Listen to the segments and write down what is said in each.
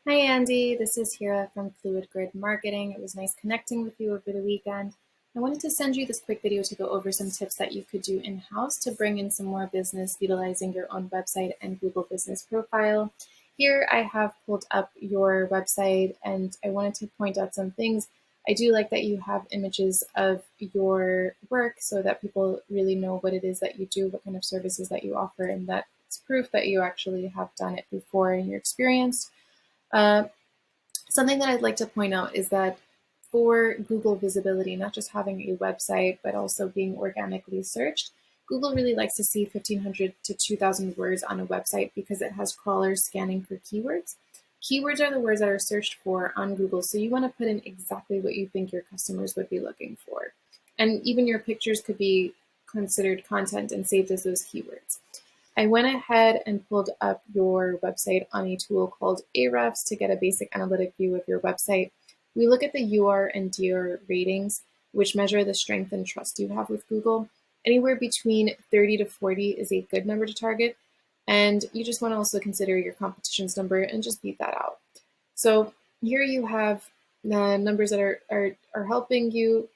Hi Andy, this is Hira from Fluid Grid Marketing. It was nice connecting with you over the weekend. I wanted to send you this quick video to go over some tips that you could do in-house to bring in some more business utilizing your own website and Google Business Profile. Here I have pulled up your website and I wanted to point out some things. I do like that you have images of your work so that people really know what it is that you do, what kind of services that you offer, and that's proof that you actually have done it before and you're experienced. Uh, Something that I'd like to point out is that for Google visibility, not just having a website, but also being organically searched, Google really likes to see 1,500 to 2,000 words on a website because it has crawlers scanning for keywords. Keywords are the words that are searched for on Google, so you want to put in exactly what you think your customers would be looking for. And even your pictures could be considered content and saved as those keywords. I went ahead and pulled up your website on a tool called Ahrefs to get a basic analytic view of your website. We look at the UR and DR ratings, which measure the strength and trust you have with Google. Anywhere between 30 to 40 is a good number to target. And you just want to also consider your competition's number and just beat that out. So here you have the numbers that are helping you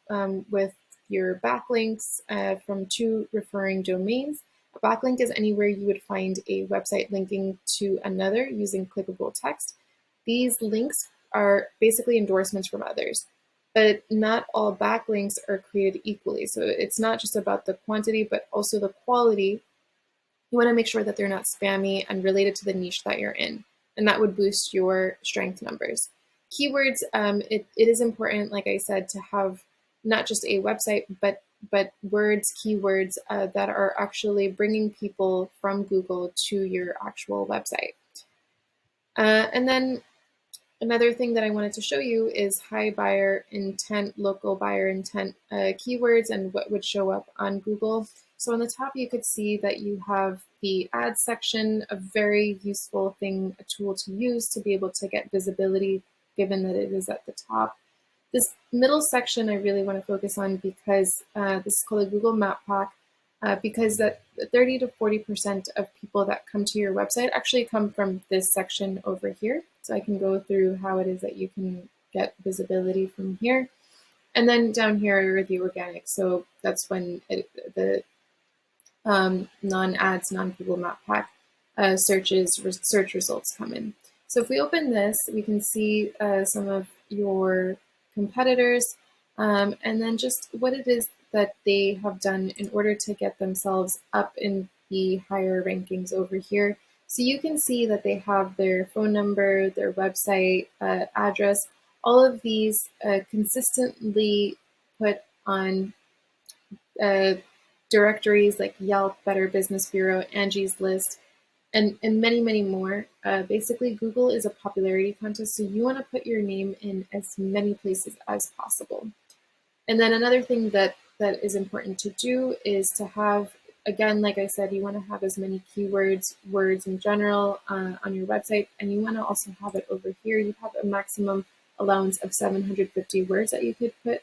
with your backlinks from two referring domains. A backlink is anywhere you would find a website linking to another using clickable text. These links are basically endorsements from others, but not all backlinks are created equally. So it's not just about the quantity, but also the quality. You want to make sure that they're not spammy and related to the niche that you're in, and that would boost your strength numbers. Keywords, it is important, like I said, to have not just a website, but words, keywords that are actually bringing people from Google to your actual website. And then another thing that I wanted to show you is high buyer intent, local buyer intent keywords and what would show up on Google. So on the top, you could see that you have the ads section, a very useful thing, a tool to use to be able to get visibility, given that it is at the top. This middle section I really want to focus on because this is called a Google Map Pack, because that 30 to 40% of people that come to your website actually come from this section over here. So I can go through how it is that you can get visibility from here. And then down here are the organic. So that's when the non-ads, non-Google Map Pack search results come in. So if we open this, we can see some of your competitors and then just what it is that they have done in order to get themselves up in the higher rankings over here. So you can see that they have their phone number, their website, address, all of these consistently put on directories like Yelp, Better Business Bureau, Angie's List, and many, many more. Basically, Google is a popularity contest, so you want to put your name in as many places as possible. And then another thing that is important to do is to have, again, like I said, you want to have as many keywords, words in general on your website, and you want to also have it over here. You have a maximum allowance of 750 words that you could put.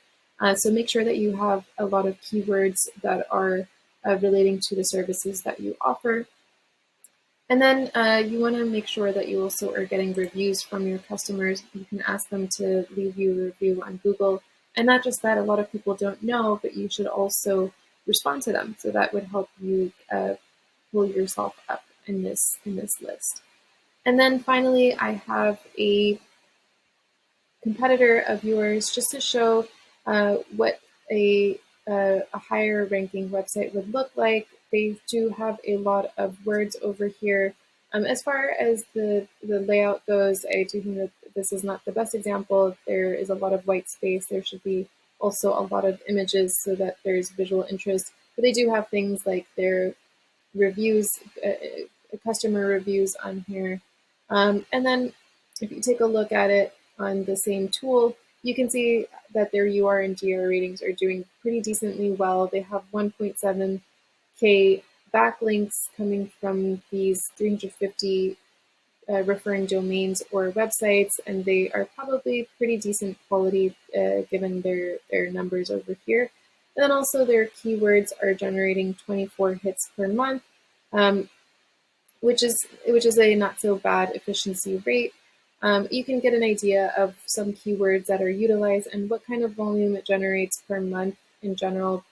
So make sure that you have a lot of keywords that are relating to the services that you offer. And then you want to make sure that you also are getting reviews from your customers. You can ask them to leave you a review on Google. And not just that, a lot of people don't know, but you should also respond to them. So that would help you pull yourself up in this list. And then finally, I have a competitor of yours just to show what a higher ranking website would look like. They do have a lot of words over here. As far as the layout goes, I do think that this is not the best example. There is a lot of white space. There should be also a lot of images so that there's visual interest. But they do have things like their reviews, customer reviews on here. And then if you take a look at it on the same tool, you can see that their UR and DR ratings are doing pretty decently well. They have 1.7K backlinks coming from these 350 referring domains or websites, and they are probably pretty decent quality given their numbers over here. And then also their keywords are generating 24 hits per month, which is a not so bad efficiency rate. You can get an idea of some keywords that are utilized and what kind of volume it generates per month in general,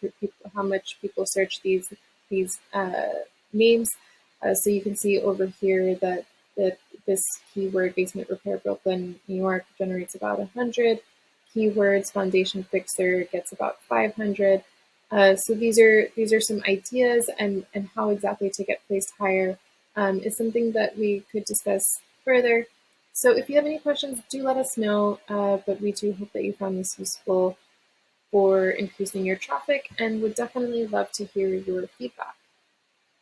how much people search these names. So you can see over here that this keyword, basement repair Brooklyn, New York, generates about 100 keywords. Foundation fixer gets about 500. So these are some ideas, and how exactly to get placed higher is something that we could discuss further. So if you have any questions, do let us know, but we do hope that you found this useful for increasing your traffic and would definitely love to hear your feedback.